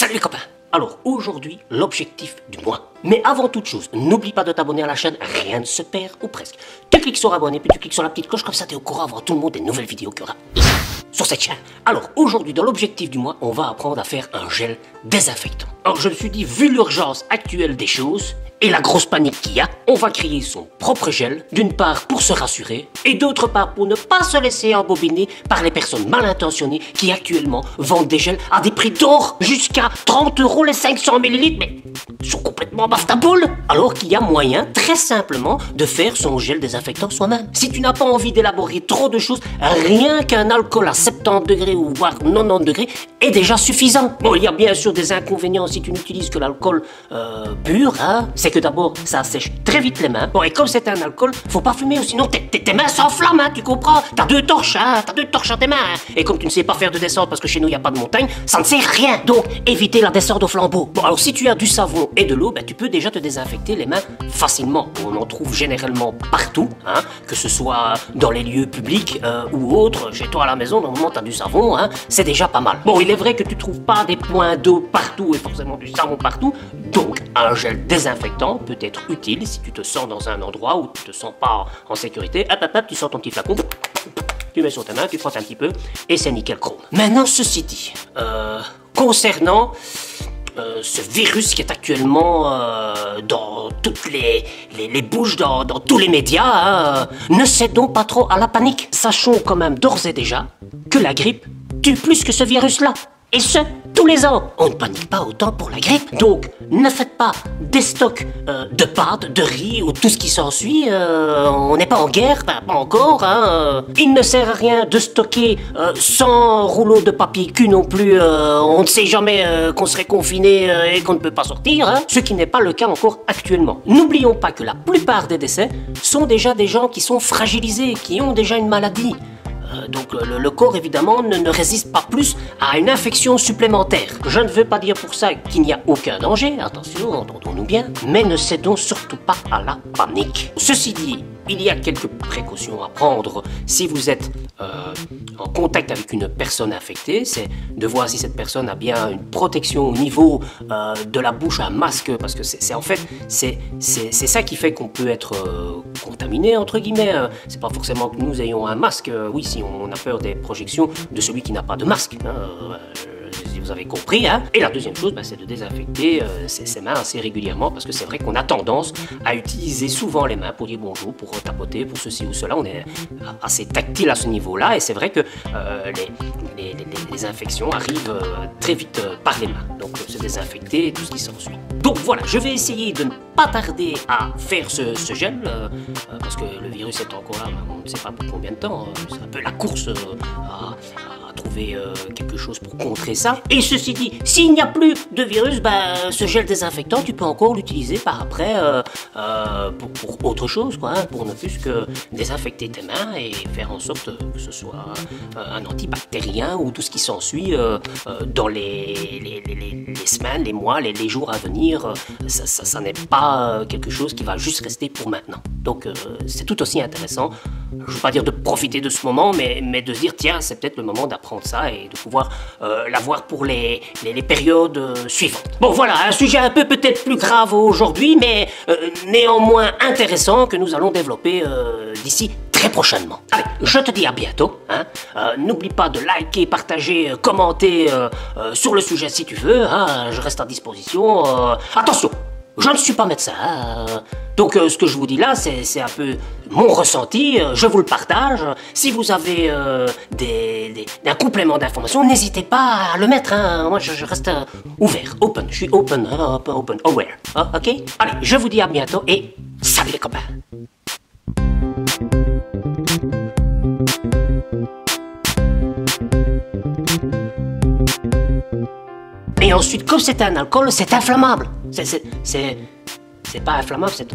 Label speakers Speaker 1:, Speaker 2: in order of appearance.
Speaker 1: Salut les copains. Alors aujourd'hui, l'objectif du mois. Mais avant toute chose, n'oublie pas de t'abonner à la chaîne, rien ne se perd ou presque. Tu cliques sur abonner, puis tu cliques sur la petite cloche, comme ça tu es au courant avant tout le monde des nouvelles vidéos qu'il y aura ici, sur cette chaîne. Alors aujourd'hui, dans l'objectif du mois, on va apprendre à faire un gel désinfectant. Alors je me suis dit, vu l'urgence actuelle des choses, et la grosse panique qu'il y a, on va créer son propre gel, d'une part pour se rassurer, et d'autre part pour ne pas se laisser embobiner par les personnes mal intentionnées qui actuellement vendent des gels à des prix d'or jusqu'à 30 € les 500 ml, mais ils sont complètement baftaboule. Alors qu'il y a moyen, très simplement, de faire son gel désinfectant soi-même. Si tu n'as pas envie d'élaborer trop de choses, rien qu'un alcool à 70 degrés ou voire 90 degrés est déjà suffisant. Bon, il y a bien sûr des inconvénients si tu n'utilises que l'alcool pur, hein. C'est que d'abord, ça sèche très vite les mains. Bon, et comme c'est un alcool, faut pas fumer ou sinon tes mains s'enflamment, hein, tu comprends? T'as deux torches à tes mains. Hein. Et comme tu ne sais pas faire de descente parce que chez nous, il n'y a pas de montagne, ça ne sert à rien. Donc, évitez la descente au flambeau. Bon, alors si tu as du savon et de l'eau, ben, tu peux déjà te désinfecter les mains facilement. On en trouve généralement partout, hein, que ce soit dans les lieux publics ou autres. Chez toi à la maison, normalement, tu as du savon, hein, c'est déjà pas mal. Bon, il est vrai que tu trouves pas des points d'eau partout et forcément du savon partout. Donc, un gel désinfectant peut être utile si tu te sens dans un endroit où tu te sens pas en sécurité. Hop, tu sors ton petit flacon, tu mets sur ta main, tu frottes un petit peu et c'est nickel chrome. Maintenant, ceci dit, concernant ce virus qui est actuellement dans toutes les bouches, dans tous les médias, hein, ne cédons pas trop à la panique. Sachons quand même d'ores et déjà que la grippe tue plus que ce virus-là. Et ce, tous les ans. On ne panique pas autant pour la grippe. Donc, ne faites pas des stocks de pâtes, de riz ou tout ce qui s'ensuit. On n'est pas en guerre, pas encore. Hein. Il ne sert à rien de stocker 100 rouleaux de papier cul non plus. On ne sait jamais qu'on serait confiné et qu'on ne peut pas sortir. Hein. Ce qui n'est pas le cas encore actuellement. N'oublions pas que la plupart des décès sont déjà des gens qui sont fragilisés, qui ont déjà une maladie. Donc le corps évidemment ne résiste pas plus à une infection supplémentaire. Je ne veux pas dire pour ça qu'il n'y a aucun danger, attention, entendons-nous bien, mais ne cédons surtout pas à la panique. Ceci dit, il y a quelques précautions à prendre si vous êtes en contact avec une personne infectée, c'est de voir si cette personne a bien une protection au niveau de la bouche, un masque, parce que c'est en fait ça qui fait qu'on peut être contaminé entre guillemets. C'est pas forcément que nous ayons un masque, oui, si on a peur des projections de celui qui n'a pas de masque. Hein, si vous avez compris, hein. Et la deuxième chose, c'est de désinfecter ses mains assez régulièrement, parce que c'est vrai qu'on a tendance à utiliser souvent les mains pour dire bonjour, pour tapoter, pour ceci ou cela. On est assez tactile à ce niveau-là, et c'est vrai que les infections arrivent très vite par les mains. Donc se désinfecter et tout ce qui s'ensuit. Donc voilà, je vais essayer de ne pas tarder à faire ce gel, parce que le virus est encore là, on ne sait pas pour combien de temps. C'est un peu la course à trouver quelque chose pour contrer ça. Et ceci dit, s'il n'y a plus de virus, ce gel désinfectant, tu peux encore l'utiliser par après pour autre chose, quoi, hein, pour ne plus que désinfecter tes mains et faire en sorte que ce soit un antibactérien ou tout ce qui s'ensuit dans les semaines, les mois, les jours à venir. Ça n'est pas quelque chose qui va juste rester pour maintenant. Donc c'est tout aussi intéressant, je ne veux pas dire de profiter de ce moment, mais de se dire tiens, c'est peut-être le moment d'apprendre ça et de pouvoir l'avoir pour les périodes suivantes. Bon voilà, un sujet un peu peut-être plus grave aujourd'hui, mais néanmoins intéressant que nous allons développer d'ici très prochainement. Allez, je te dis à bientôt. Hein. N'oublie pas de liker, partager, commenter sur le sujet si tu veux. Hein. Je reste à disposition. Attention, je ne suis pas médecin. Hein. Donc ce que je vous dis là, c'est un peu mon ressenti. Je vous le partage. Si vous avez un complément d'information, n'hésitez pas à le mettre. Hein. Moi, je reste ouvert, open. Je suis open, hein, open, aware. Hein, ok? Allez, je vous dis à bientôt et salut les copains. Et ensuite, comme c'est un alcool, c'est inflammable. C'est pas inflammable, c'est...